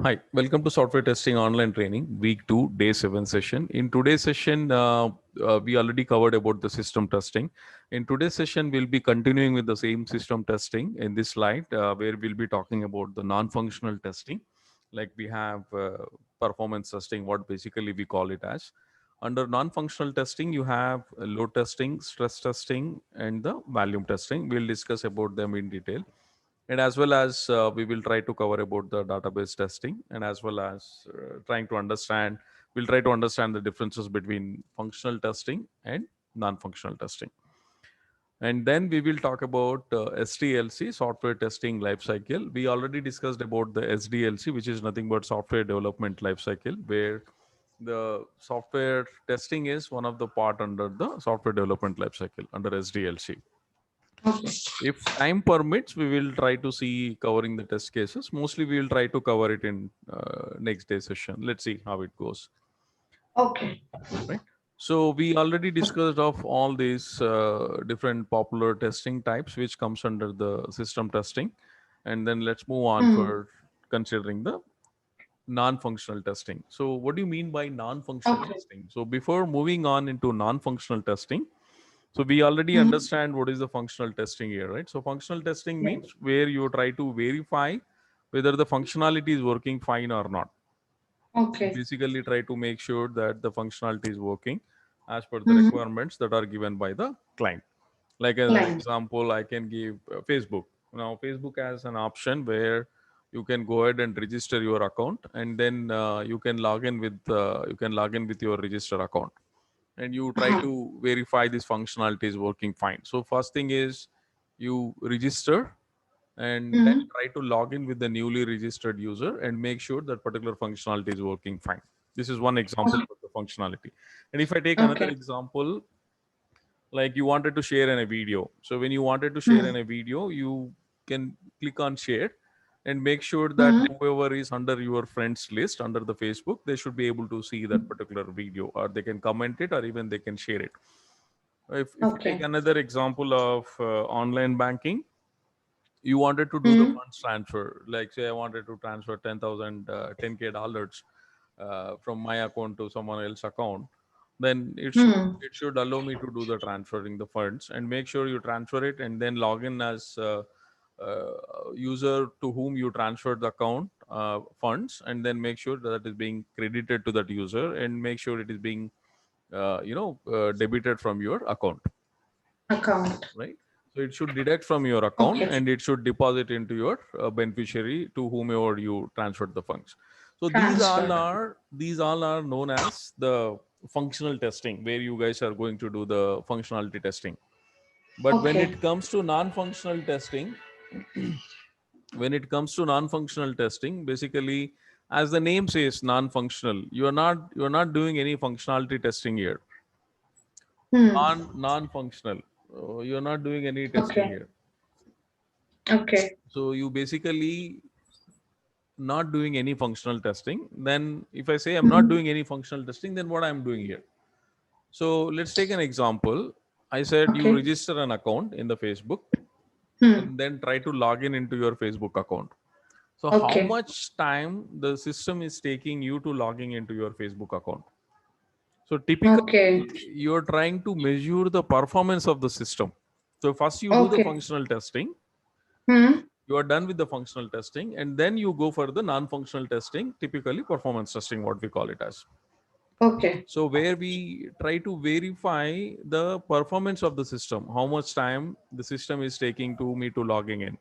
Hi, welcome to Software Testing Online Training, Week 2, Day 7 session. In today's session, we already covered about the system testing. In today's session, we'll be continuing with the same system testing in this slide, where we'll be talking about the non-functional testing. Like we have performance testing, what basically we call it as. Under non-functional testing, you have load testing, stress testing, and the volume testing. We'll discuss about them in detail, and as well as we will try to cover about the database testing, and as well as trying to understand we'll try to understand the differences between functional testing and non-functional testing. And then we will talk about SDLC, software testing lifecycle. We already discussed about the SDLC, which is nothing but software development lifecycle, where the software testing is one of the part under the software development lifecycle under SDLC. Okay. If time permits, we will try to see covering the test cases. Mostly, we will try to cover it in next day session. Let's see how it goes. Okay. Right. So we already discussed of all these different popular testing types, which comes under the system testing, and then let's move on Hmm. for considering the non-functional testing. So what do you mean by non-functional Okay. testing? So before moving on into non-functional testing, so we already Hmm. understand what is the functional testing here, right? So functional testing Yeah. means where you try to verify whether the functionality is working fine or not. You Okay. basically try to make sure that the functionality is working as per the Hmm. requirements that are given by the client. Like as an Client. example, I can give Facebook. Now, Facebook has an option where you can go ahead and register your account, and then you can log in with your register account, and you try Uh-huh. to verify this functionality is working fine. So first thing is you register and then Hmm. try to log in with the newly registered user and make sure that particular functionality is working fine. This is one example of the functionality. And if I take another Okay. example, like you wanted to share in a video. So when you wanted to share Hmm. in a video, you can click on share and make sure that Hmm. whoever is under your friends list under the Facebook, they should be able to see that particular video, or they can comment it, or even they can share it. If you take Okay. another example of online banking, you wanted to do the Hmm. funds transfer, like say I wanted to transfer 10,000 10k dollars from my account to someone else's account, then Hmm. it should allow me to do the transferring the funds, and make sure you transfer it and then log in as uh, user to whom you transferred the account funds, and then make sure that is being credited to that user, and make sure it is being debited from your account, Account. right? So it should deduct from your account Okay. and it should deposit into your beneficiary to whomever you transferred the funds. So Transfer. these all are known as the functional testing, where you guys are going to do the functionality testing. But Okay. when it comes to non-functional testing, basically, as the name says, non-functional, you are not doing any functionality testing here. Hmm. Non-functional, you're not doing any testing Okay. here. Okay. So you basically not doing any functional testing. Then if I say I'm not Hmm. doing any functional testing, then what I'm doing here? So let's take an example. I said you Okay. register an account in the Facebook Hmm. and then try to log in into your Facebook account. So how Okay. much time the system is taking you to logging into your Facebook account? So typically Okay. you're trying to measure the performance of the system. So first you do the Okay. functional testing, Hmm. you are done with the functional testing, and then you go for the non-functional testing, typically performance testing, what we call it as. Okay. So where we try to verify the performance of the system, how much time the system is taking to me to logging in.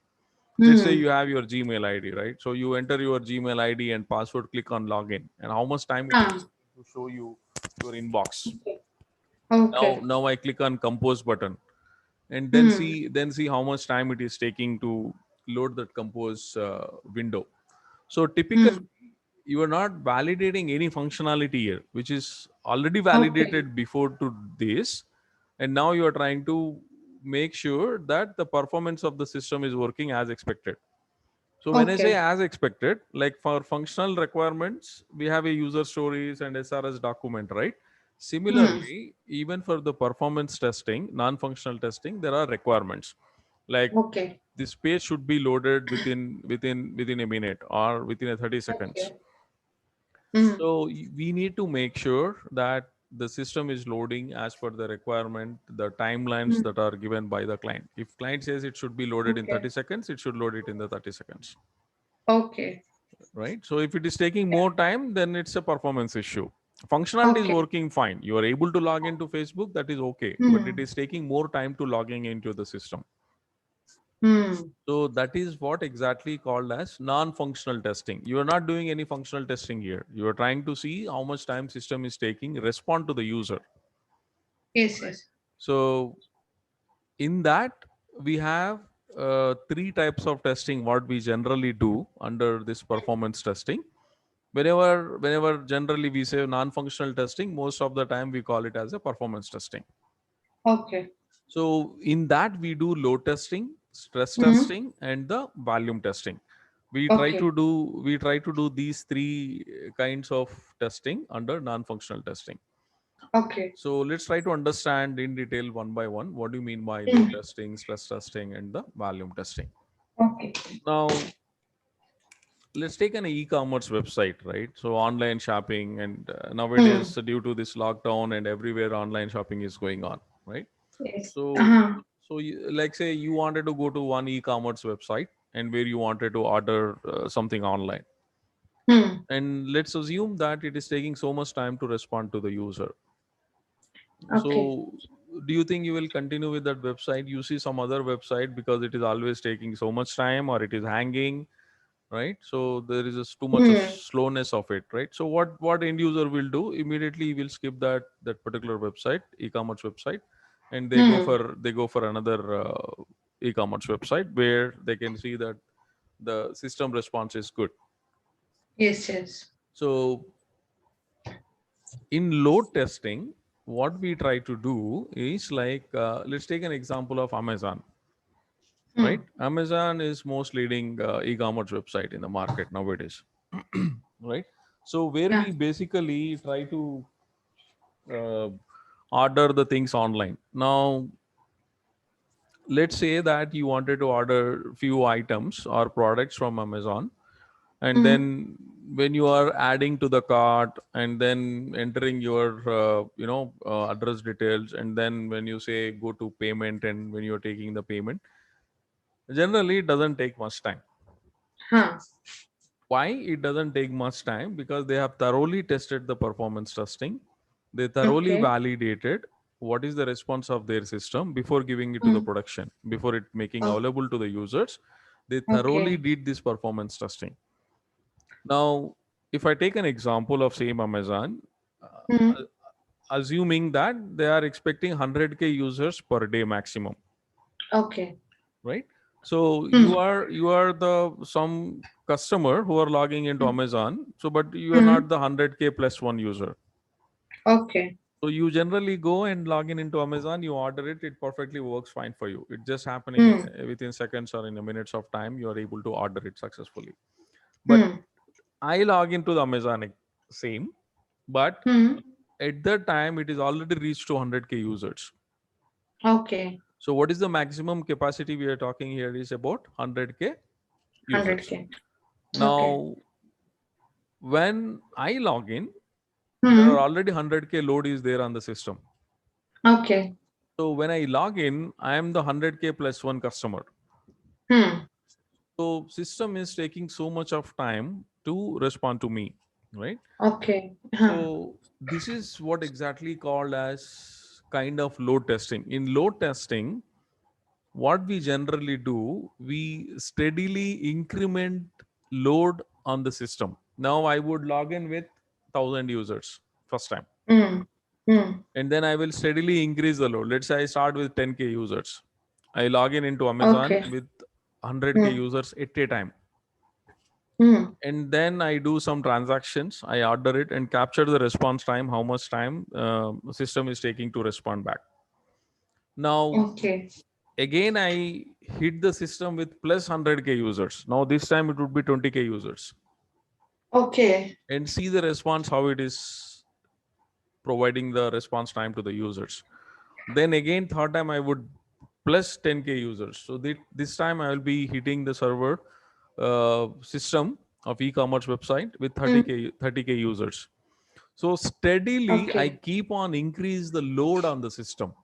Let's say Hmm. you have your Gmail ID, right? So you enter your Gmail ID and password, click on login, and how much time it is Ah. to show you your inbox. Okay. Now I click on compose button, and then Hmm. see how much time it is taking to load that compose window. So typically Hmm. you are not validating any functionality here, which is already Okay. validated before to this, and now you are trying to make sure that the performance of the system is working as expected. So when I say Okay. as expected, like for functional requirements, we have a user stories and SRS document, right? Hmm. Similarly, even for the performance testing, non-functional testing, there are requirements. Like Okay. this page should be loaded within a minute or within a 30 seconds. Okay. Hmm. So we need to make sure that the system is loading as per the requirement, the timelines Hmm. that are given by the client. If client says it should be loaded in 30 Okay. seconds, it should load it in the 30 seconds, Okay. right? So if it is taking Yeah. more time, then it's a performance issue. Functionality is Okay. working fine. You are able to log into Facebook, that is okay, but it Hmm. is taking more time to logging into the system. Hmm. So that is what exactly called as non-functional testing. You are not doing any functional testing here. You are trying to see how much time system is taking, respond to the user. Yes. Yes. So in that we have three types of testing what we generally do under this performance testing. Whenever generally we say non-functional testing, most of the time we call it as a performance testing. Okay. So in that we do load testing, stress Hmm. testing, and the volume testing. We try Okay. to do these three kinds of testing under non-functional testing. Okay. So let's try to understand in detail one by one. What do you mean by load Hmm. testing, stress testing, and the volume testing? Okay. Now let's take an e-commerce website, right? So online shopping, and Hmm. nowadays due to this lockdown and everywhere online shopping is going on, right? Yes. So, Uh-huh. like say you wanted to go to one e-commerce website and where you wanted to order something online, Hmm. and let's assume that it is taking so much time to respond to the user. Okay. So, do you think you will continue with that website? You see some other website because it is always taking so much time or it is hanging, right? So there is just too much of Hmm. slowness of it, right? So what end user will do immediately? He will skip that particular website, e-commerce website, and Hmm. they go for another e-commerce website where they can see that the system response is good. Yes. Yes. So in load testing, what we try to do is like let's take an example of Amazon, right? Hmm. Amazon is most leading e-commerce website in the market nowadays, right? So where Yeah. we basically try to uh, order the things online. Now let's say that you wanted to order few items or products from Amazon, and Hmm. then when you are adding to the cart and then entering your address details, and then when you say go to payment and when you're taking the payment, generally it doesn't take much time. Huh. Why it doesn't take much time? Because they have thoroughly tested the performance testing, they thoroughly Okay. validated what is the response of their system before giving it to the Hmm. production, before it making Oh, available to the users. They thoroughly okay. did this performance testing. Now if I take an example of same Amazon, Hmm. uh, assuming that they are expecting 100K users per day maximum, Okay. right? So Hmm. you are the some customer who are logging into Hmm. Amazon, so but you are Hmm. not the 100K plus one user. Okay. So you generally go and log in into Amazon, you order it, it perfectly works fine for you. It's just happening Hmm. within seconds or in a minutes of time, you are able to order it successfully. But Hmm. I log into the Amazon same, but Hmm. at that time it is already reached to 100K users. Okay. So what is the maximum capacity we are talking here is about 100K users. 100K. Okay. Now when I log in, there are Hmm. already 100K load is there on the system. Okay. So when I log in, I am the 100K plus one customer. Hmm. So system is taking so much of time to respond to me, right? Okay. Huh. So this is what exactly called as kind of load testing. In load testing, what we generally do, we steadily increment load on the system. Now I would log in with 1,000 users first time, Hmm. Hmm. and then I will steadily increase the load. Let's say I start with 10K users, I log in into Amazon Okay. with 100K Hmm. users at a time, Hmm. and then I do some transactions, I order it and capture the response time, how much time system is taking to respond back. Now Okay. again I hit the system with plus 100K users. Now this time it would be 20K users, Okay. and see the response, how it is providing the response time to the users. Then again third time I would plus 10K users. So this time I will be hitting the server system of e-commerce website with 30K users. So steadily I Okay. keep on increase the load on the system.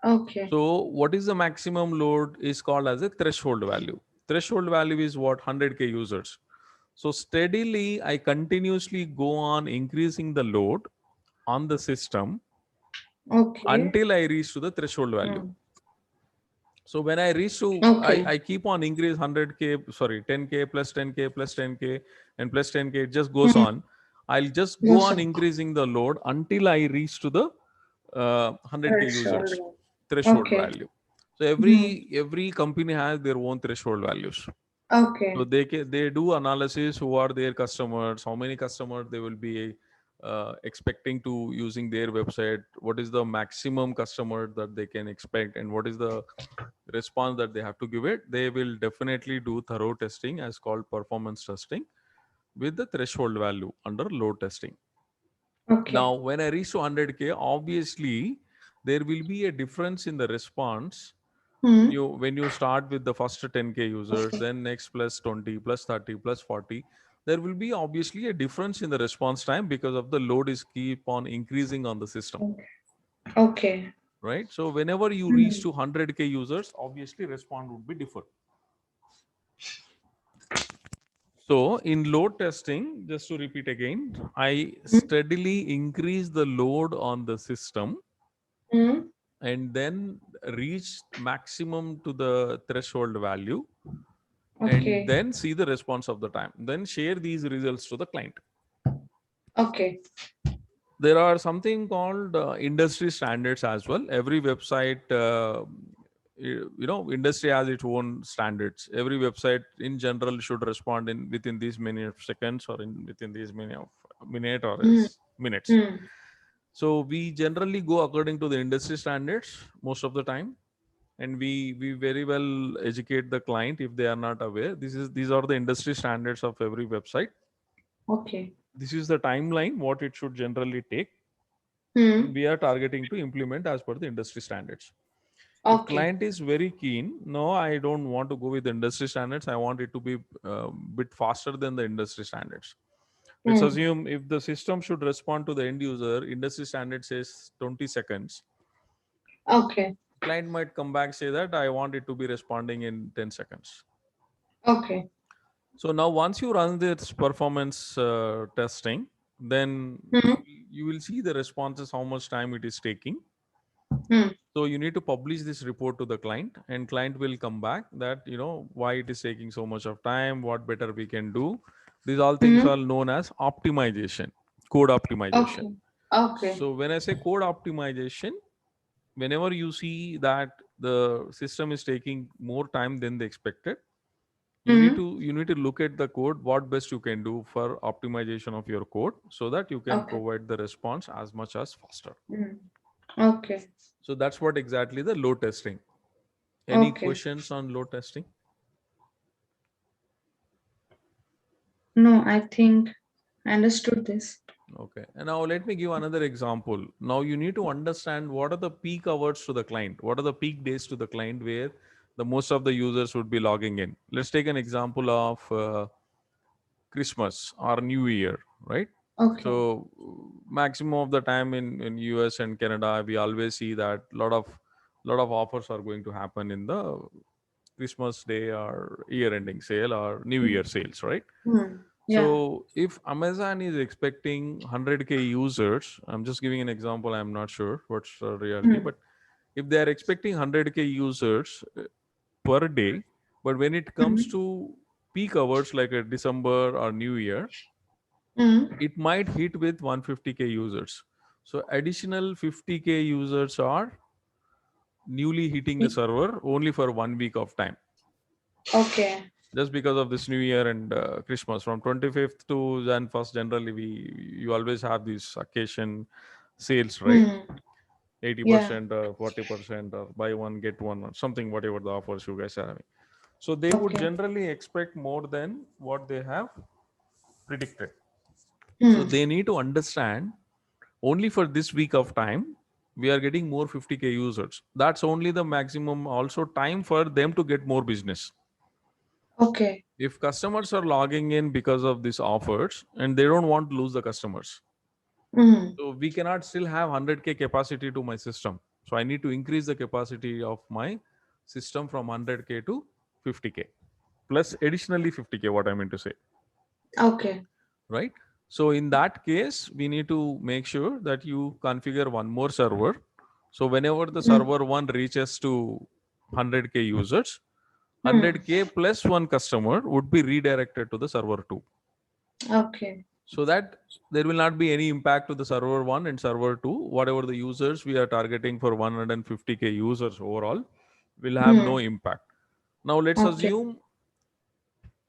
Okay. So what is the maximum load is called as a threshold value. Threshold value is what? 100K users. So steadily I continuously go on increasing the load on the system Okay. until I reach to the threshold value. Mm. So when I reach to, Okay. I keep on increase 100K, sorry, 10K plus 10K plus 10K and plus 10K, it just goes Mm. on. I'll just go Yes, on sir. increasing the load until I reach to the 100K users Threshold. threshold Okay. value. So Mm. every company has their own threshold values. So Okay. they do analysis who are their customers, how many customers they will be expecting to using their website, what is the maximum customer that they can expect, and what is the response that they have to give it. They will definitely do thorough testing as called performance testing with the threshold value under load testing. Now, Okay. when I reach to 100K, obviously there will be a difference in the response. Mm. You when you start with the first 10K users, then next plus 20, plus 30, plus 40, there will be obviously a difference in the response time because of the load is keep on increasing on the system, Okay. Okay. right? So whenever you reach Mm. to 100K users, obviously response would be different. So in load testing, just to repeat again, I Mm. steadily increase the load on the system Mm. and then reach maximum to the threshold value and Okay. then see the response of the time. Then share these results to the client. Okay. There are something called industry standards as well. Every website, industry has its own standards. Every website in general should respond in within these many of seconds or in within these many of minute or Mm. minutes. Mm. So we generally go according to the industry standards most of the time, and we very well educate the client if they are not aware. These are the industry standards of every website. Okay. This is the timeline what it should generally take, and Mm. we are targeting to implement as per the industry standards. If Okay. client is very keen, no, I don't want to go with the industry standards, I want it to be bit faster than the industry standards. Let's Mm. assume if the system should respond to the end user, industry standard says 20 seconds, Okay. client might come back say that I want it to be responding in 10 seconds. Okay. So now once you run this performance testing, then Mm. you will see the responses, how much time it is taking. Mm. So you need to publish this report to the client, and client will come back that why it is taking so much of time, what better we can do. These all things are Mm. known as optimization, code optimization. Okay. Okay. So when I say code optimization, whenever you see that the system is taking more time than they expected, Mm. you need to look at the code, what best you can do for optimization of your code so that you can Okay. provide the response as much as faster. Mm. Okay. So that's what exactly the load testing. Any Okay. questions on load testing? No, I think I understood this. Okay. And now let me give another example. Now you need to understand what are the peak hours to the client, what are the peak days to the client where the most of the users would be logging in. Let's take an example of Christmas or New Year, right? Okay. So maximum of the time in US and Canada, we always see that lot of offers are going to happen in the Christmas day or year ending sale or New Mm. Year sales, right? Mm. Yeah. So if Amazon is expecting 100K users, I'm just giving an example, I'm not sure what's the reality, Mm. but if they are expecting 100K users per day, but when it comes Mm. to peak hours like a December or New Year, Mm. it might hit with 150K users. So additional 50K users are newly hitting the server only for 1 week of time, Okay. just because of this New Year and Christmas. From 25th to Jan 1st, generally you always have these occasion sales, right? Mm. Yeah. 80% or 40% or buy one get one or something, whatever the offers you guys are having. So they would Okay. generally expect more than what they have predicted. So Mm. they need to understand only for this week of time, we are getting more 50K users. That's only the maximum also time for them to get more business. Okay. If customers are logging in because of these offers and they don't want to lose the customers, Mm. so we cannot still have 100K capacity to my system. So I need to increase the capacity of my system from 100K to 50K plus additionally 50K, what I mean to say, Okay. right? So in that case, we need to make sure that you configure one more server. So whenever the Mm. server one reaches to 100K users, Mm. 100K plus one customer would be redirected to the server two. Okay. So that there will not be any impact to the server one and server two. Whatever the users we are targeting for 150K users overall will have no Mm. impact. Now let's Okay. assume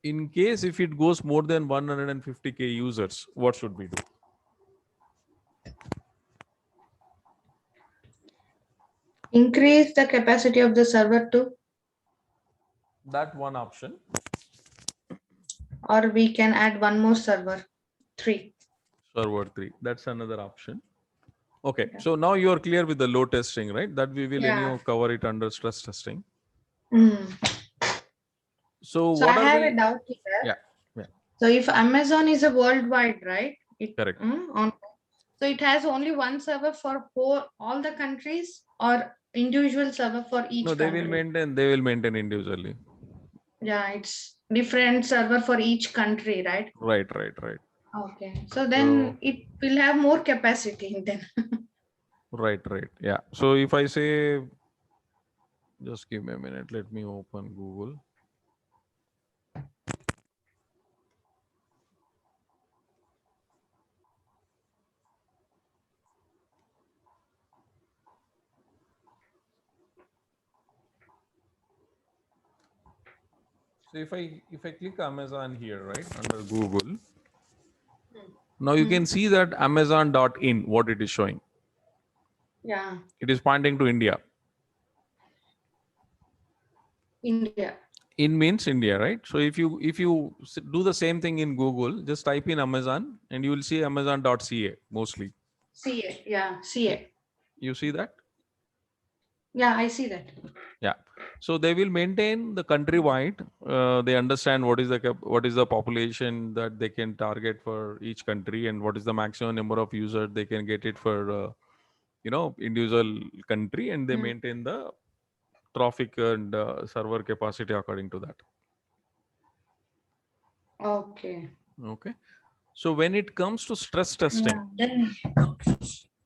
in case if it goes more than 150K users, what should we do? Increase the capacity of the server too, That one option. or we can add one more server, 3. Server 3. That's another option. Okay. Yeah. So now you're clear with the load testing, right? That we will anyhow Yeah. cover it under stress testing. Mm. So So I what are have a we? doubt here. Yeah. Yeah. So if Amazon is a worldwide, right? Correct. So it has only one server for all the countries, or individual server for No, each they will country? maintain. They will maintain individually. Yeah, it's different server for each country, right? Right. Right. Right. Okay. So So then it will have more capacity then. right. Right. Yeah. So if I say, just give me a minute. Let me open Google. So if I click Amazon here, right, under Google, now you can see that Amazon.in, what it is showing. Yeah, It is pointing to India. India. In means India, right? So if you do the same thing in Google, just type in Amazon and you will see Amazon.ca mostly. CA. Yeah, CA. You see that? Yeah, I see that. Yeah. So they will maintain the countrywide. They understand what is the population that they can target for each country and what is the maximum number of users they can get it for individual country, and they maintain the traffic and server capacity according to that. Okay. Okay. So when it comes to stress testing, Yeah. Then.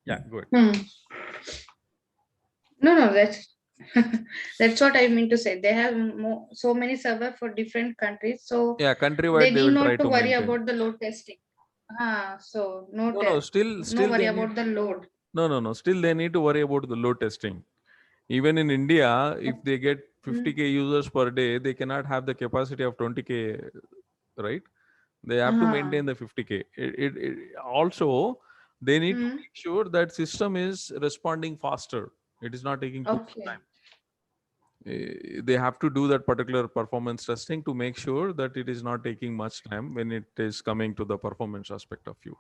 yeah, good. No, that's that's what I mean to say. They have so many server for different countries, so Yeah, they countrywide they need will try not to to worry maintain. about the load testing. So No, no, still, no still worry they need. about the load. No, no, no. Still they need to worry about the load testing. Even in India, if they get 50K users per day, they cannot have the capacity of 20K, right? They have to Uh-huh. maintain the 50K. Also, they need to Mm. make sure that system is responding faster. It is not taking too much Okay. time. They have to do that particular performance testing to make sure that it is not taking much time when it is coming to the performance aspect of you.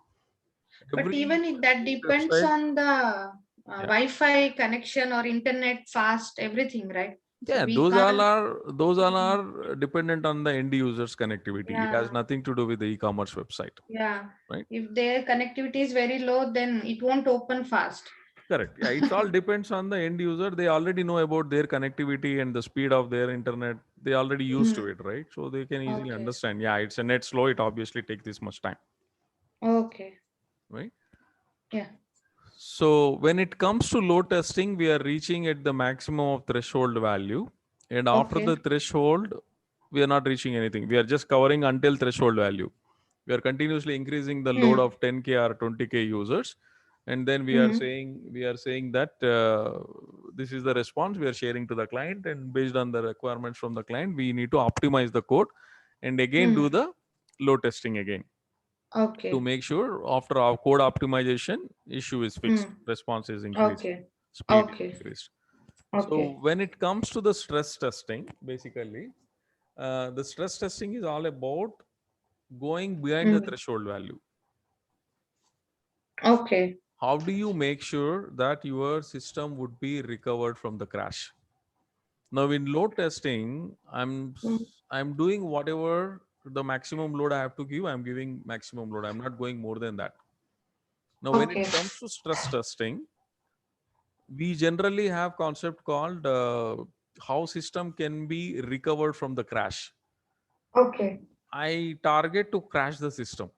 But Every even that depends website, on the yeah, Wi-Fi connection or internet fast, everything, right? So yeah, we can't. those all are dependent on the end user's connectivity. It has Yeah, nothing to do with the e-commerce website, yeah. right? If their connectivity is very low, then it won't open fast. Correct. Yeah, it's all depends on the end user. They already know about their connectivity and the speed of their internet. They already used to it, right? So they can easily Okay. understand. Yeah, it's a net slow. It obviously takes this much time, Okay. right? Yeah. So when it comes to load testing, we are reaching at the maximum of threshold value. And after Okay. the threshold, we are not reaching anything. We are just covering until threshold value. We are continuously increasing the load of 10K or 20K users. And then we are saying that this is the response we are sharing to the client. And based on the requirements from the client, we need to optimize the code and again do the load testing again to Okay. make sure after our code optimization issue is fixed, response is increased, Okay. speed is Okay. increased. So Okay. when it comes to the stress testing, basically, the stress testing is all about going behind the threshold value. Okay. how do you make sure that your system would be recovered from the crash? Now in load testing, Mm. I'm doing whatever the maximum load I have to give. I'm giving maximum load. I'm not going more than that. Now when it Okay. comes to stress testing, we generally have concept called how system can be recovered from the crash. Okay. I target to crash the system.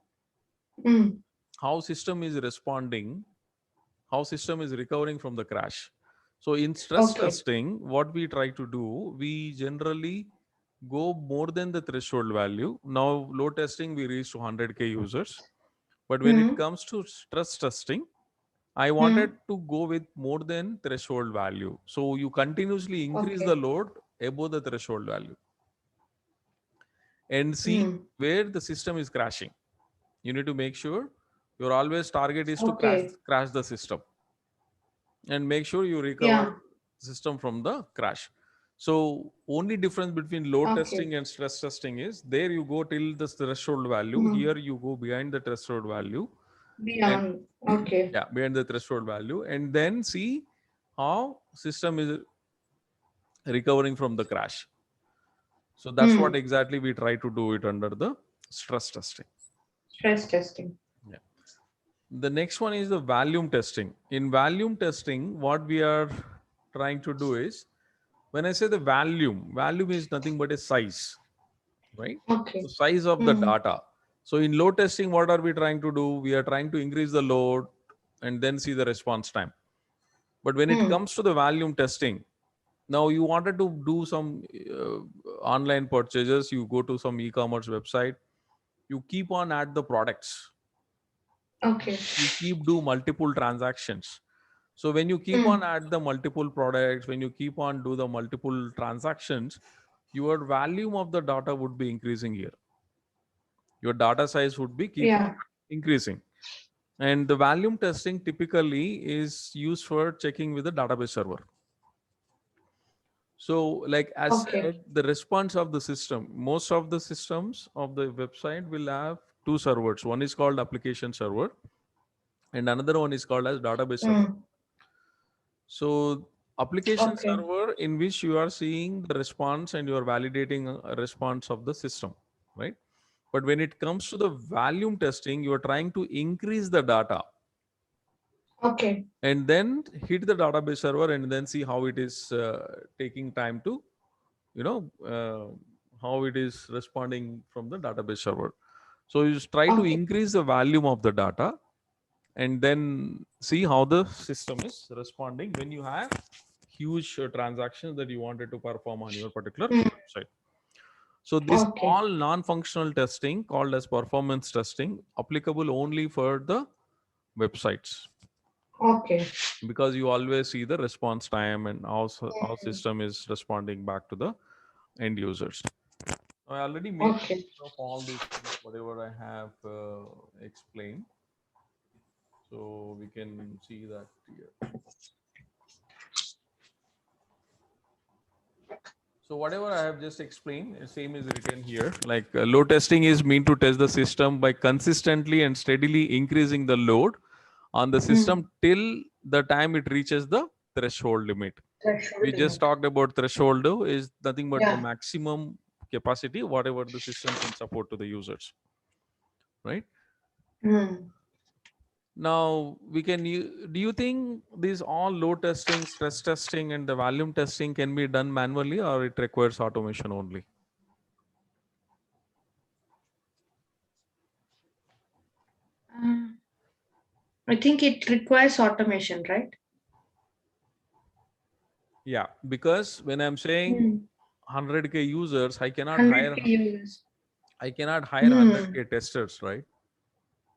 Mm. How system is responding, how system is recovering from the crash. So in stress Okay. testing, what we try to do, we generally go more than the threshold value. Now load testing, we reach to 100K users. But when it Mm. comes to stress testing, I wanted Mm. to go with more than threshold value. So you continuously increase the Okay. load above the threshold value and see Mm. where the system is crashing. You need to make sure your always target is to Okay. crash the system and make sure you Yeah. recover system from the crash. So only difference between load Okay. testing and stress testing is there you go till the threshold value. Mm. Here you go behind the threshold value and Beyond. Okay. yeah, behind the threshold value and then see how system is recovering from the crash. So that's what Mm. exactly we try to do it under the stress testing. Stress testing. Yeah. The next one is the volume testing. In volume testing, what we are trying to do is when I say the volume is nothing but a size, right? Okay. The size of the Mm. data. So in load testing, what are we trying to do? We are trying to increase the load and then see the response time. But when it Mm. comes to the volume testing, now you wanted to do some online purchases, you go to some e-commerce website, you keep on add the products, Okay. you keep do multiple transactions. So when you keep on Mm. add the multiple products, when you keep on do the multiple transactions, your volume of the data would be increasing here. Your data size would be keep on Yeah. increasing. And the volume testing typically is used for checking with the database server. So like as Okay. said, the response of the system, most of the systems of the website will have two servers. One is called application server and another one is called as database server. Mm. So application Okay. server in which you are seeing the response and you are validating a response of the system, right? But when it comes to the volume testing, you are trying to increase the data Okay. and then hit the database server and then see how it is taking time to, you know, how it is responding from the database server. So you just try to Okay. increase the volume of the data and then see how the system is responding when you have huge transactions that you wanted to perform on your particular Mm. website. So this Okay. all non-functional testing called as performance testing applicable only for the websites Okay. because you always see the response time and how Mm. system is responding back to the end users. I already made Okay. of all these things, whatever I have explained. So we can see that here. So whatever I have just explained, same is written here. Like load testing is mean to test the system by consistently and steadily increasing the load on the Mm. system till the time it reaches the threshold limit. We Threshold just limit. talked about threshold is nothing but the Yeah. maximum capacity, whatever the system can support to the users, right? Mm. Now we can. Do you think these all load testing, stress testing, and the volume testing can be done manually, or it requires automation only? Uh, I think it requires automation, right? Yeah, because when I'm saying Mm. 100K users, 100K users. I cannot hire Mm. 100K testers, right?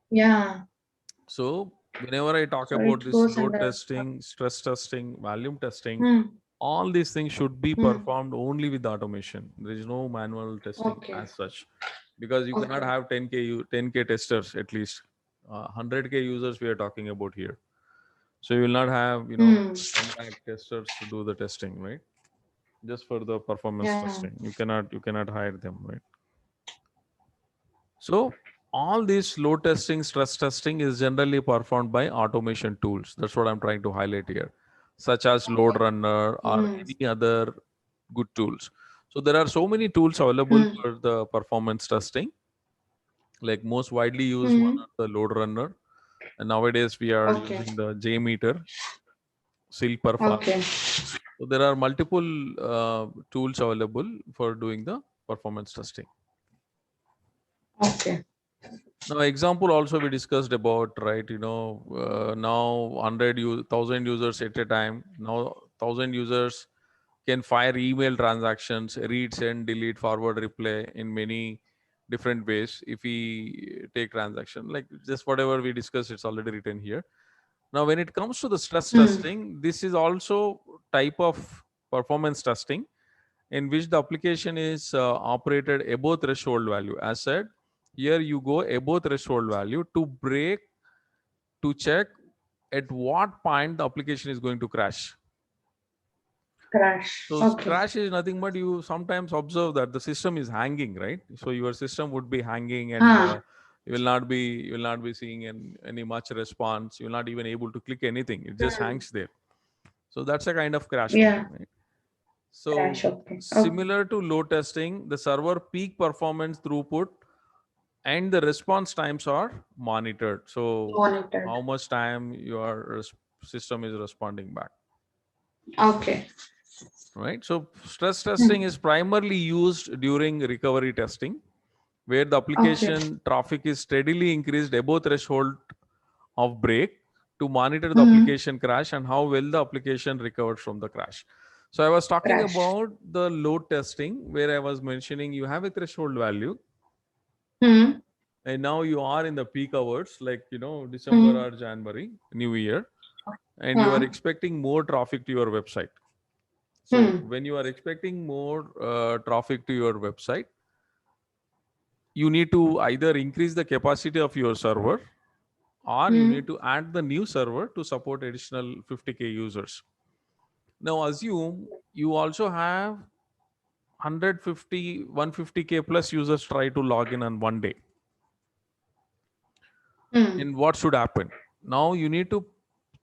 Yeah. So whenever I talk So about it this goes load under. testing, stress testing, volume testing, Mm. all these things should be Mm. performed only with automation. There is no manual testing Okay. as such, because you cannot Okay. have 10K testers at least. 100K users we are talking about here. So you will not have, Mm. 10 lakh testers to do the testing, right? Just for the performance Yeah. testing. You cannot hire them, right? So all this load testing, stress testing is generally performed by automation tools. That's what I'm trying to highlight here, such as Load Runner or Hmm. any other good tools. So there are so many tools available Hmm. for the performance testing. Like most widely used one Hmm. are the Load Runner, and nowadays we are Okay. using the JMeter, Silk Okay. Performance. So there are multiple tools available for doing the performance testing. Okay. Now, example also we discussed about, right? Now 1,000 users at a time. Now 1,000 users can fire email transactions, read, send, delete, forward, reply in many different ways. If we take transaction, like just whatever we discussed, it's already written here. Now, when it comes to the stress Hmm. testing, this is also type of performance testing in which the application is operated above threshold value. As said, here you go above threshold value to break, to check at what point the application is going to crash. Crash. So Okay. crash is nothing but you sometimes observe that the system is hanging, right? So your system would be hanging, and Huh. you will not be seeing any much response. You will not even able to click anything. It just Hmm. hangs there. So that's a kind of crash only, Yeah. right? Crash. So Okay. Oh, similar to load testing, the server peak performance throughput and the response times are monitored. So monitored. how much time your system is responding back, Okay. right? So stress Hmm. testing is primarily used during recovery testing, where the Okay. application traffic is steadily increased above threshold of break to monitor the Hmm. application crash and how well the application recovered from the crash. So I was talking Crash. about the load testing where I was mentioning you have a threshold value Hmm. and now you are in the peak hours like December Hmm. or January, New Year, and you are Huh. expecting more traffic to your website. So Hmm. when you are expecting more traffic to your website, you need to either increase the capacity of your server or you need Hmm. to add the new server to support additional 50K users. Now assume you also have 150K plus users try to log in on one day. Hmm. And what should happen? Now you need to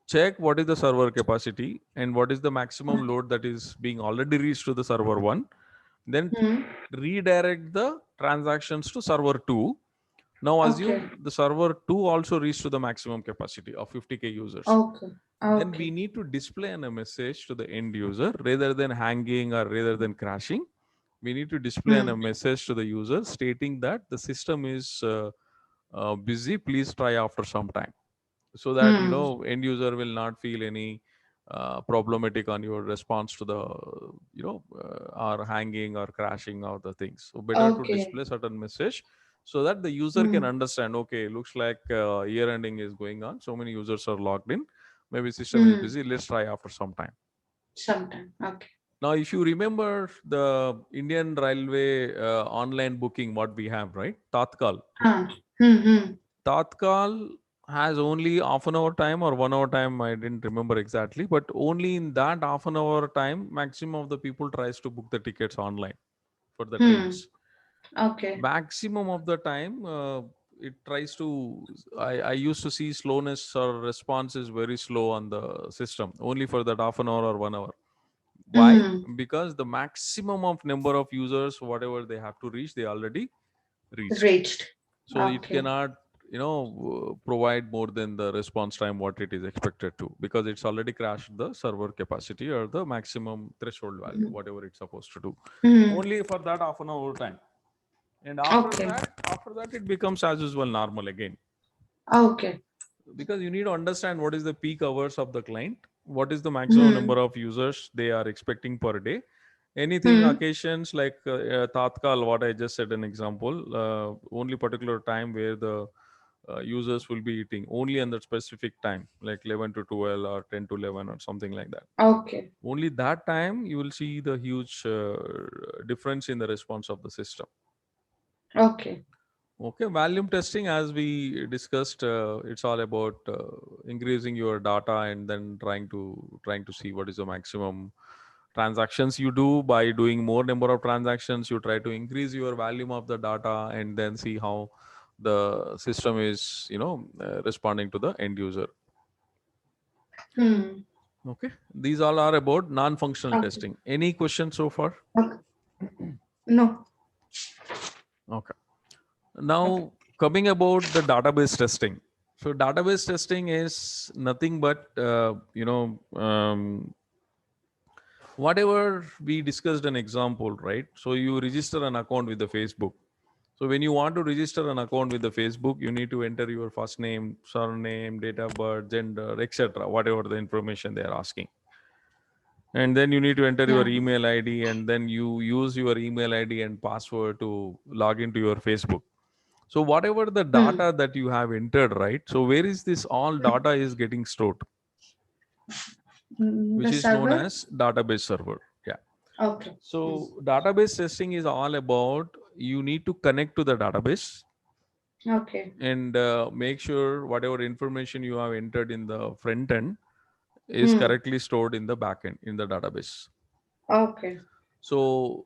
check what is the server capacity and what is the maximum load that is being already reached to the server 1. Then Hmm. redirect the transactions to server 2. Now Okay. assume the server 2 also reached to the maximum capacity of 50K users. Okay. Then we Okay. need to display a message to the end user rather than hanging or rather than crashing. We need to display a Hmm. message to the user stating that the system is busy, please try after some time, so that Hmm. end user will not feel any problematic on your response to the or hanging or crashing of the things. So better to Okay. display certain message so that the user can Hmm. understand, okay, looks like year ending is going on, so many users are logged in, maybe system is Hmm. busy, let's try after some time. Sometime. Okay. Now if you remember the Indian Railway online booking what we have, right, Tatkal. Huh. Hmm. Hmm. Tatkal has only half an hour time or 1 hour time. I didn't remember exactly, but only in that half an hour time, maximum of the people tries to book the tickets online for the Hmm. trains. Okay. Maximum of the time, it tries to. I used to see slowness or response is very slow on the system only for that half an hour or 1 hour. Why? Hmm. Because the maximum of number of users, whatever they have to reach, they already reached. Reached. So it Okay. cannot provide more than the response time what it is expected to, because it's already crashed the server capacity or the maximum threshold value Hmm. whatever it's supposed to do, Hmm. only for that half an hour time. And Okay. after that it becomes as usual normal again, Okay. because you need to understand what is the peak hours of the client, what is the maximum Hmm. number of users they are expecting per day. Anything Hmm. occasions like Tatkal, what I just said an example, only particular time where the users will be eating only on that specific time, like 11 to 12 or 10 to 11 or something like that. Okay. Only that time you will see the huge difference in the response of the system. Okay. Okay, volume testing, as we discussed, it's all about increasing your data and then trying to see what is the maximum transactions you do. By doing more number of transactions, you try to increase your volume of the data and then see how the system is, responding to the end user. Hmm. Okay, these all are about non-functional Okay. testing. Any questions so far? Okay. No. Okay. Now coming about the database testing. So database testing is nothing but whatever we discussed an example, right? So you register an account with the Facebook. So when you want to register an account with the Facebook, you need to enter your first name, surname, date of birth, gender, etc. Whatever the information they are asking. And then you need to enter your Yeah. email ID, and then you use your email ID and password to log into your Facebook. So whatever the data that you have entered, right? So where is this all data is getting stored, which The is known server. as database server. Yeah. Okay. So database testing is all about you need to connect to the database Okay. and make sure whatever information you have entered in the front end is correctly stored in the back end in the database. Okay. So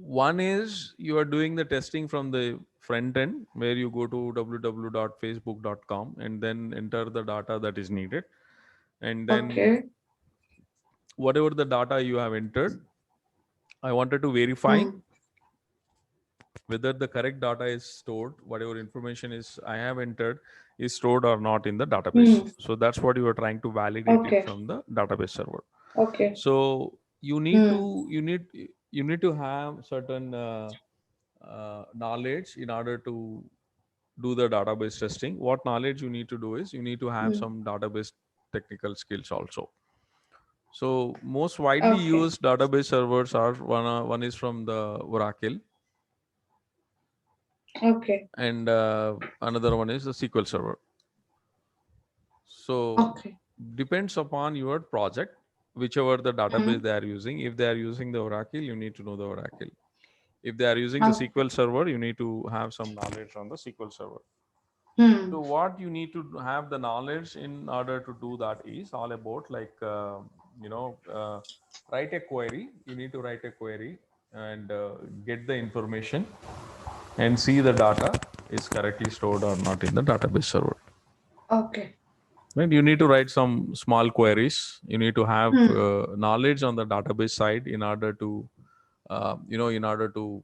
one is you are doing the testing from the front end where you go to www.facebook.com and then enter the data that is needed. And then Okay. whatever the data you have entered, I wanted to verify whether the correct data is stored, whatever information is I have entered is stored or not in the database. So that's what you are trying to validate it Okay. from the database server. Okay. So you need to have certain knowledge in order to do the database testing. What knowledge you need to do is you need to have some database technical skills also. So most widely Okay. used database servers are one is from the Oracle, Okay. and another one is the SQL Server. So Okay. depends upon your project, whichever the database they are using. If they are using the Oracle, you need to know the Oracle. If they are using the Okay. SQL Server, you need to have some knowledge on the SQL Server. So what you need to have the knowledge in order to do that is all about like write a query. You need to write a query and get the information and see the data is correctly stored or not in the database server. Okay. Right? You need to write some small queries. You need to have knowledge on the database side in order to in order to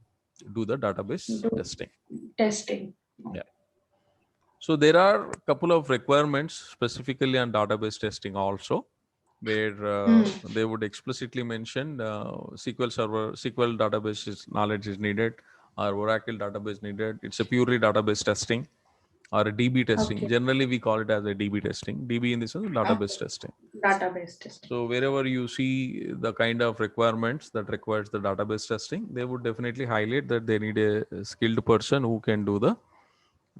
do the database Do testing. testing. Yeah. So there are a couple of requirements specifically on database testing also, where they would explicitly mention SQL Server, SQL database knowledge is needed, or Oracle database needed. It's a purely database testing or a DB testing. Okay. Generally, we call it as a DB testing. DB in the sense database Okay. testing. Database testing. So wherever you see the kind of requirements that requires the database testing, they would definitely highlight that they need a skilled person who can do the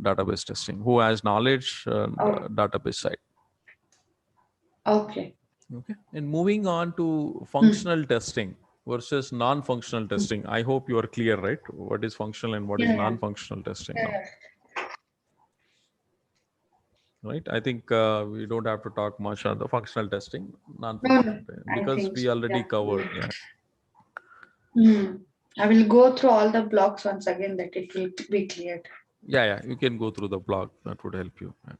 database testing, who has knowledge Oh, database side. okay. Okay. And moving on to functional testing versus non-functional testing. I hope you are clear, right? What is functional and what is Yeah, yeah. non-functional testing now, right? I think we don't have to talk much on the functional testing, No, non-functional no. testing, I because think we so. already Yeah. covered. Yeah. I will go through all the blocks once again that it will be cleared. Yeah. You can go through the blog. That would help you. Yeah.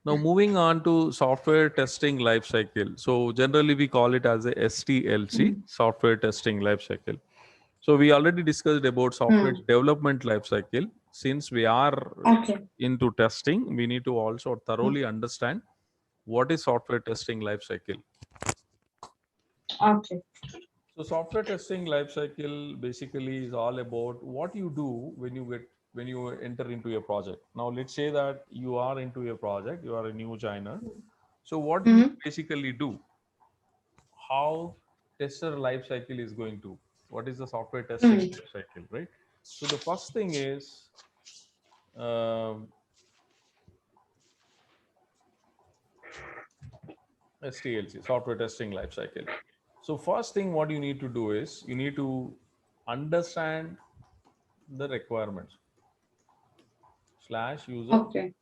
Now, moving on to software testing lifecycle. So generally we call it as a STLC, software testing lifecycle. So we already discussed about software development lifecycle. Since we are Okay. into testing, we need to also thoroughly understand what is software testing lifecycle. Okay. So software testing lifecycle basically is all about what you do when you enter into a project. Now let's say that you are into a project, you are a new joiner. So what you basically do, how tester lifecycle is going to, what is the software testing lifecycle, right? So the first thing is STLC, software testing lifecycle. So first thing what you need to do is you need to understand the requirements slash user Okay.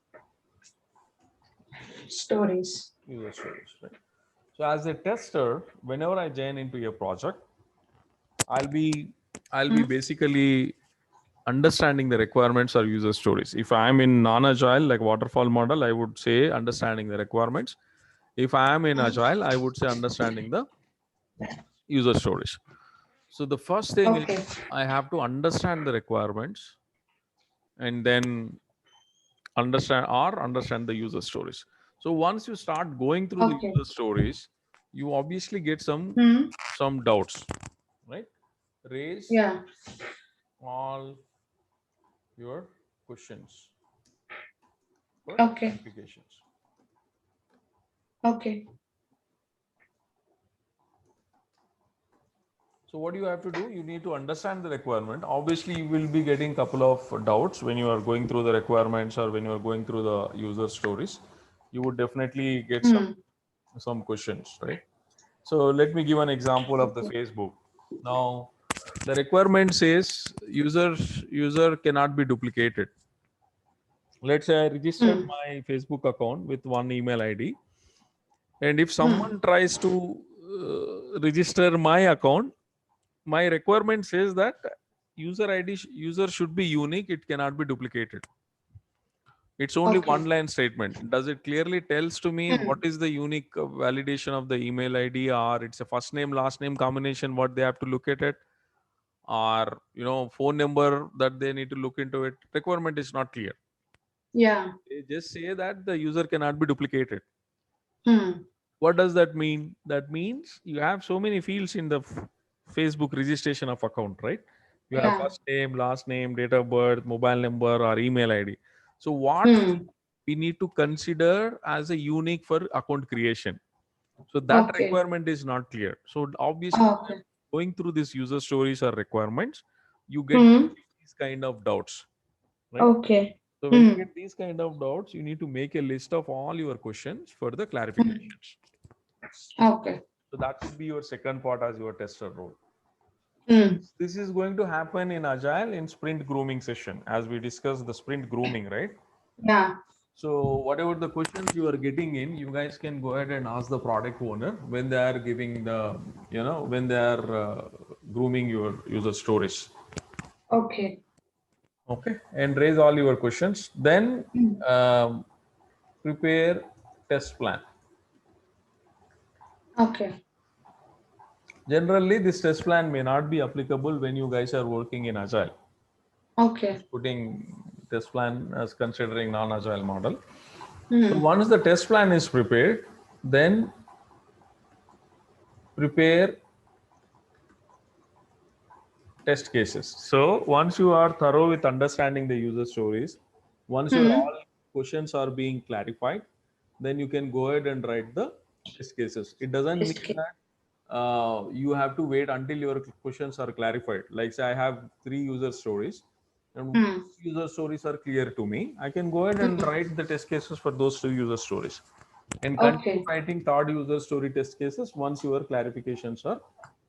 Stories. stories, right? So as a tester, whenever I join into a project, I'll be basically understanding the requirements or user stories. If I'm in non-agile, like waterfall model, I would say understanding the requirements. If I am in agile, I would say understanding the user stories. So the first thing is Okay. I have to understand the requirements and then understand the user stories. So once you start going through the Okay. user stories, you obviously get Hmm. some doubts, right? Raise Yeah. all your questions for Okay. clarifications. Okay. So what you have to do, you need to understand the requirement. Obviously, you will be getting couple of doubts when you are going through the requirements or when you are going through the user stories. You would definitely get Hmm. some questions, right? So let me give an example of the Okay. Facebook. Now, the requirement says user cannot be duplicated. Let's say I registered Hmm. my Facebook account with one email ID, and if Hmm. someone tries to register my account, my requirement says that user should be unique, it cannot be duplicated. It's only one Okay. line statement. Does it clearly tells to me Hmm. what is the unique validation of the email ID, or it's a first name last name combination what they have to look at it, or phone number that they need to look into it? Requirement is not clear. Yeah. They just say that the user cannot be duplicated. Hmm. What does that mean? That means you have so many fields in the Facebook registration of account, right? You have Yeah. first name, last name, date of birth, mobile number, or email ID. So what Hmm. we need to consider as a unique for account creation? So that Okay. requirement is not clear. So obviously, Okay. going through these user stories or requirements, you get Hmm. these kind of doubts, right? Okay. So when you Hmm. get these kind of doubts, you need to make a list of all your questions for the Hmm. clarifications. Okay. So that would be your second part as your tester role. Hmm. This is going to happen in Agile in sprint grooming session, as we discussed the sprint grooming, right? Yeah. So whatever the questions you are getting in, you guys can go ahead and ask the product owner when they are giving the, when they are grooming your user stories. Okay. Okay, and raise all your questions. Then Hmm. prepare test plan. Okay. Generally, this test plan may not be applicable when you guys are working in Agile. Okay. Putting test plan as considering non-agile model. So Hmm. once the test plan is prepared, then prepare test cases. So once you are thorough with understanding the user stories, once your Hmm. all questions are being clarified, then you can go ahead and write the test cases. It doesn't Test mean case. that you have to wait until your questions are clarified. Like say I have 3 user stories, and Hmm. user stories are clear to me. I can go ahead and Hmm. write the test cases for those 2 user stories, and continue Okay. writing third user story test cases once your clarifications are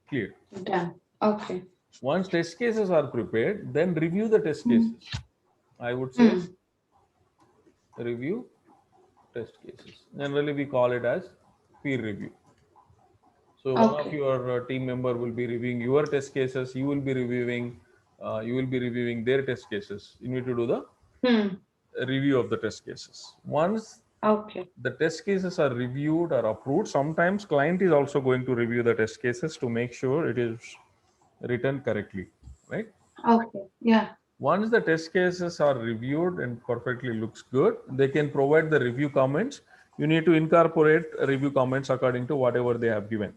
clear. Done. Okay. Once test cases are prepared, then review the test Hmm. cases. I would say Hmm. review test cases. Generally, we call it as peer review. So one of Okay. your team member will be reviewing your test cases. You will be reviewing their test cases. You need to do the Hmm. review of the test cases. Once Okay. the test cases are reviewed or approved, sometimes client is also going to review the test cases to make sure it is written correctly, right? Okay. Yeah. Once the test cases are reviewed and perfectly looks good, they can provide the review comments. You need to incorporate review comments according to whatever they have given.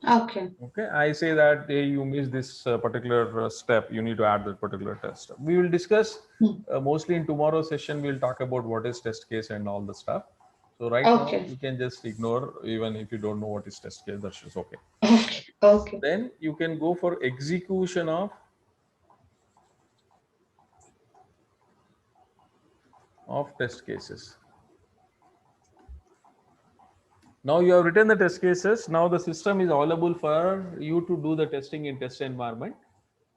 Okay. Okay, I say that hey, you missed this particular step, you need to add that particular test. We will discuss Hmm. mostly in tomorrow's session. We'll talk about what is test case and all the stuff. So right now Okay. you can just ignore, even if you don't know what is test case, that's just okay. Okay. Okay. Then you can go for execution of test cases. Now you have written the test cases. Now the system is available for you to do the testing in test environment.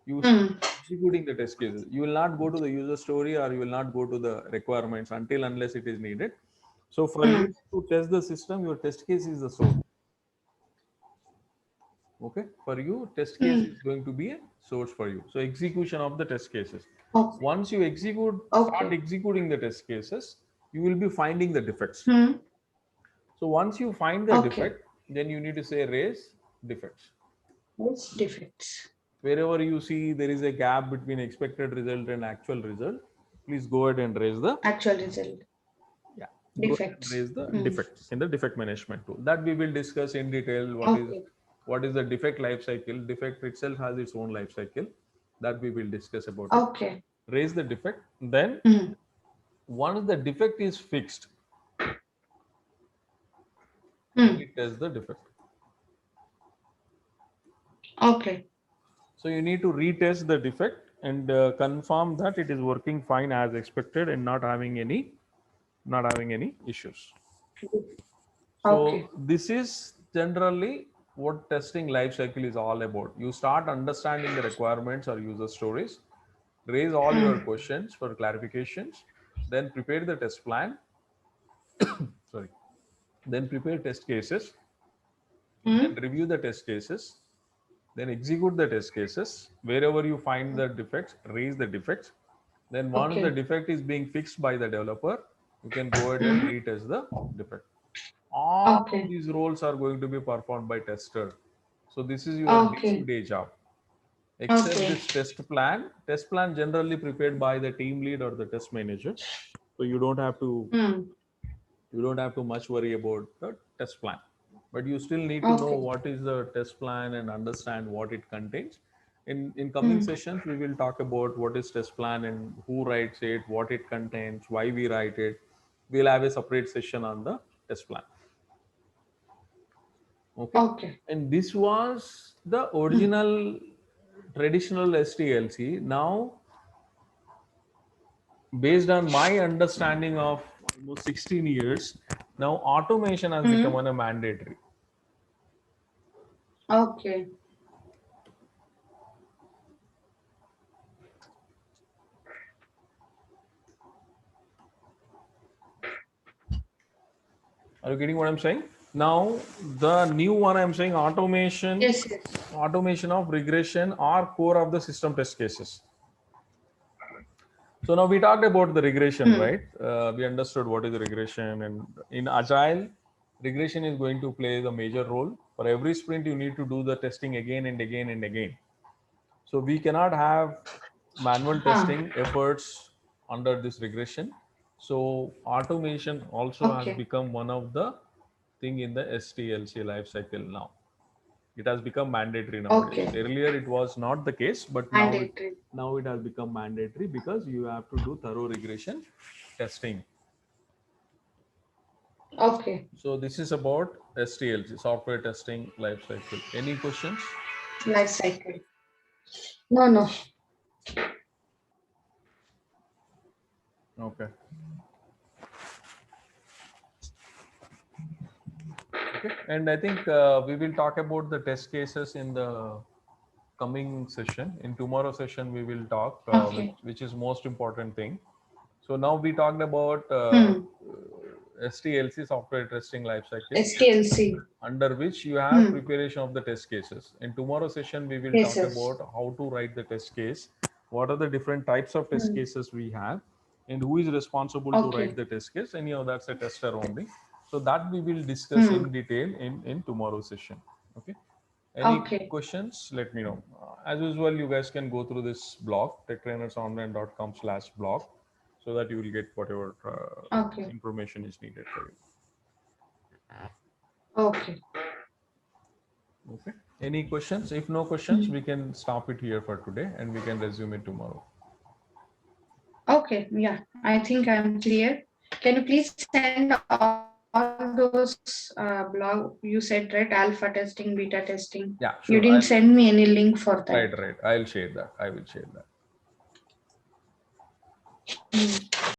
You start Hmm. executing the test cases. You will not go to the user story or you will not go to the requirements until unless it is needed. So for Hmm. you to test the system, your test case is the source. Okay, for you, test case Hmm. is going to be a source for you. So execution of the test cases. Okay. Once you start Okay. executing the test cases, you will be finding the defects. Hmm. So once you find the Okay. defect, then you need to say raise defects. Which defects? Wherever you see there is a gap between expected result and actual result, please go ahead and raise the Actual result. yeah, go ahead and Defects. raise the Hmm. defects in the defect management tool. That we will discuss in detail. Okay. What is the defect life cycle? Defect itself has its own life cycle. That we will discuss about it. Okay. Raise the defect. Then Hmm. once the defect is fixed, Hmm. retest the defect. Okay. So you need to retest the defect and confirm that it is working fine as expected and not having any issues. Okay. So this is generally what testing life cycle is all about. You start understanding the requirements or user stories, raise all your Hmm. questions for clarifications, then prepare the test plan. Sorry. Then prepare test cases, then Hmm. review the test cases, then execute the test cases. Wherever you find the defects, raise the defects. Then once the Okay. defect is being fixed by the developer, you can go ahead and Hmm. retest the defect. All of Okay. these roles are going to be performed by tester. So this is your Okay. day-to-day job. Except Okay. this test plan generally prepared by the team lead or the test manager. So Hmm. you don't have to much worry about the test plan, but you still need to know Okay. what is the test plan and understand what it contains. In coming Hmm. sessions we will talk about what is test plan and who writes it, what it contains, why we write it. We'll have a separate session on the test plan. Okay, Okay. and this was the Hmm. original traditional STLC. Now, based on my understanding of almost 16 years, now automation has become Hmm. a mandatory. Okay. Are you getting what I'm saying? Now, the new one I'm saying Yes. Yes. automation of regression are core of the system test cases. So now we talked about the regression, Hmm. right? We understood what is regression, and in Agile, regression is going to play the major role. For every sprint, you need to do the testing again and again and again. So we cannot have manual Huh. testing efforts under this regression. So automation also has Okay. become one of the thing in the STLC lifecycle now. It has become mandatory nowadays. Okay. Earlier it was not the case, but Mandatory. now it has become mandatory because you have to do thorough regression testing. Okay. So this is about STLC, software testing lifecycle. Any questions? Life cycle. No. No. Okay. Okay. And I think we will talk about the test cases in the coming session. In tomorrow session, we will talk, Okay. which is most important thing. So now we talked about Hmm. STLC, software testing lifecycle, STLC. under which you have Hmm. preparation of the test cases. In tomorrow session, we will Yes. talk Yes. about how to write the test case, what are the different types of test Hmm. cases we have, and who is responsible to write Okay. the test case. Anyhow, that's a tester only. So that we will discuss Hmm. in detail in tomorrow's session. Okay. Any Okay. questions? Let me know. As usual, you guys can go through this blog, techtrainersonline.com/blog, so that you will get whatever Okay. information is needed for you. Okay. Okay. Any questions? If no questions, Hmm. we can stop it here for today and we can resume it tomorrow. Okay. Yeah. I think I'm clear. Can you please send all those blog you said, right? Alpha testing, beta testing. Yeah, You sure. didn't send me any link for that. Right. I'll share that. I will share that. Hmm.